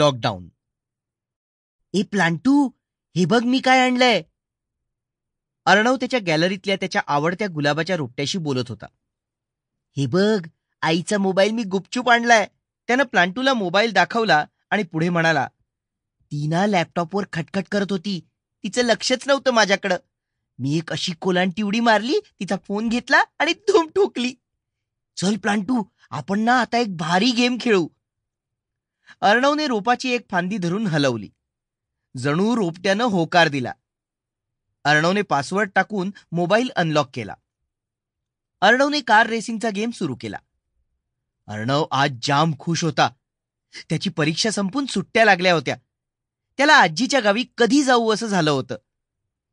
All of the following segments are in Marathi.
लॉकडाऊन. ए प्लांटू, हे बघ मी काय आणलंय. अर्णव त्याच्या गॅलरीतल्या त्याच्या आवडत्या गुलाबाच्या रोपट्याशी बोलत होता. हे बघ, आईचा मोबाईल मी गुपचूप आणलाय. त्यानं प्लांटूला मोबाईल दाखवला आणि पुढे म्हणाला, ती ना लॅपटॉपवर खटखट करत होती. तिचं लक्षच नव्हतं माझ्याकडं. मी एक अशी कोलांटी उडी मारली, तिचा फोन घेतला आणि धूम ठोकली. चल प्लांटू, आपण ना आता एक भारी गेम खेळू. अर्णवने रोपाची एक फांदी धरून हलवली. जणू रोपट्यानं होकार दिला. अर्णवने पासवर्ड टाकून मोबाईल अनलॉक केला. अर्णवने कार रेसिंगचा गेम सुरू केला. अर्णव आज जाम खुश होता. त्याची परीक्षा संपून सुट्ट्या लागल्या होत्या. त्याला आजीच्या गावी कधी जाऊ असं झालं होतं.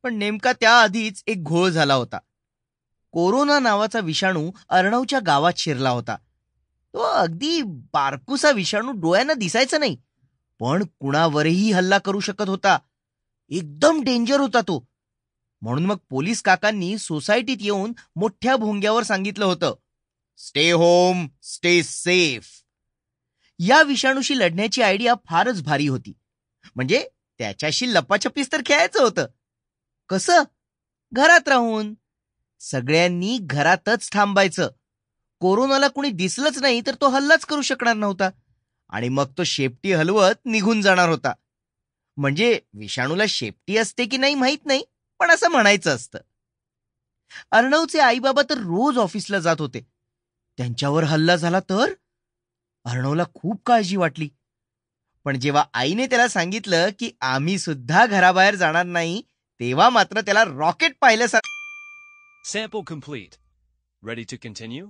पण नेमका त्याआधीच एक घोळ झाला होता. कोरोना नावाचा विषाणू अर्णवच्या गावात शिरला होता. तो अगदी बारकूसा विषाणू डोळ्यांना दिसायचा नाही, पण कुणावरही हल्ला करू शकत होता. एकदम डेंजर होता तो. म्हणून मग पोलीस काकांनी सोसायटीत येऊन मोठ्या भोंग्यावर सांगितलं होतं, स्टे होम, स्टे सेफ. या विषाणूशी लढण्याची आयडिया फारच भारी होती. म्हणजे त्याच्याशी लपाछपीच तर खेळायचं होतं. कसं? घरात राहून. सगळ्यांनी घरातच थांबायचं. कोरोनाला कुणी दिसलंच नाही तर तो हल्लाच करू शकणार नव्हता आणि मग तो शेपटी हलवत निघून जाणार होता. म्हणजे विषाणूला शेपटी असते की नाही माहीत नाही, पण असं म्हणायचं असतं. अर्णवचे आईबाबा तर रोज ऑफिसला जात होते. त्यांच्यावर हल्ला झाला तर अर्णवला खूप काळजी वाटली. पण जेव्हा आईने त्याला सांगितलं की आम्ही सुद्धा घराबाहेर जाणार नाही, तेव्हा मात्र त्याला रॉकेट पाहिल्यासारखं. Sample complete. Ready to continue?